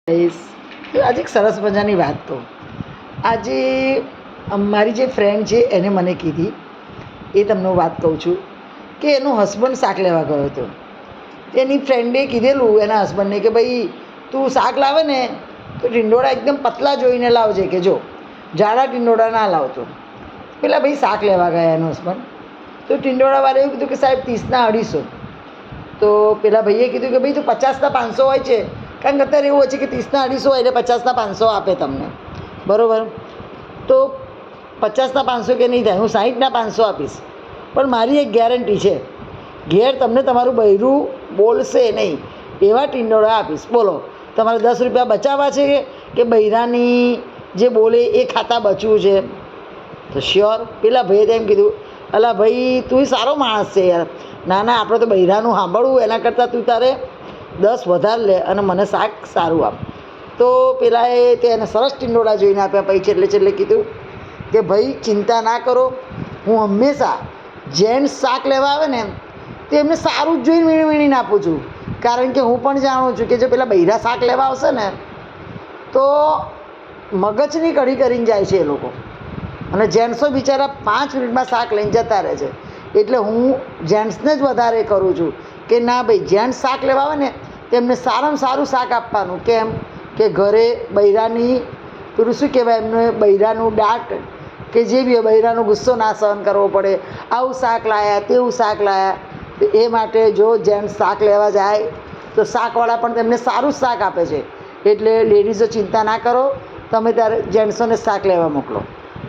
આજે એક સરસ મજાની વાત કહું. આજે મારી જે ફ્રેન્ડ છે એને મને કીધી, એ તમને વાત કહું છું કે એનો હસબન્ડ શાક લેવા ગયો હતો. એની ફ્રેન્ડે કીધેલું એના હસબન્ડને કે ભાઈ તું શાક લાવે ને તો ટીંડોળા એકદમ પતલા જોઈને લાવજે, કે જો જાડા ટીંડોળા ના લાવતો. પેલા ભાઈ શાક લેવા ગયા એનો હસબન્ડ, તો ટીંડોળાવાળા એવું કીધું કે સાહેબ 30ના 250. તો પેલા ભાઈએ કીધું કે ભાઈ તો 50ના 500 હોય છે, કારણ કે અત્યારે એવું હોય છે કે 30ના 250 હોય એટલે 50ના 500 આપે તમને, બરાબર. તો 50ના 500 કે નહીં થાય, હું 60ના 500 આપીશ, પણ મારી એક ગેરંટી છે, ઘેર તમને તમારું બૈરું બોલશે નહીં એવા ટીંડોળા આપીશ. બોલો તમારે 10 રૂપિયા બચાવવા છે કે બૈરાની જે બોલે એ ખાતા બચવું છે? તો શ્યોર. પેલા ભાઈએ તેમ કીધું, અલા ભાઈ તું સારો માણસ છે યાર, ના ના આપણે તો બૈરાનું સાંભળવું, એના કરતાં તું તારે 10 વધારે લે અને મને શાક સારું આપ. તો પેલાએ એને સરસ ટીંડોળા જોઈને આપ્યા. પછી છેલ્લે કીધું કે ભાઈ ચિંતા ના કરો, હું હંમેશા જેન્ટ્સ શાક લેવા આવે ને તો એમને સારું જ જોઈને વીણીને આપું છું, કારણ કે હું પણ જાણું છું કે જો પેલા બૈરા શાક લેવા આવશે ને તો મગજની કઢી કરીને જાય છે એ લોકો, અને જેન્ટ્સો બિચારા 5 મિનિટમાં શાક લઈને જતા રહે છે. એટલે હું જેન્ટ્સને જ વધારે કરું છું કે ના ભાઈ જેન્ટ્સ શાક લેવા આવે ને તેમને સારામાં સારું શાક આપવાનું. કેમ કે ઘરે બૈરાની પેલું શું કહેવાય, એમને બૈરાનું દાટ કે જે બી બૈરાનો ગુસ્સો ના સહન કરવો પડે, આવું શાક લાયા તેવું શાક લાયા. તો એ માટે જો જેન્ટ્સ શાક લેવા જાય તો શાકવાળા પણ તેમને સારું શાક આપે છે. એટલે લેડીઝો ચિંતા ના કરો, તમે ત્યારે જેન્ટ્સોને શાક લેવા મોકલો.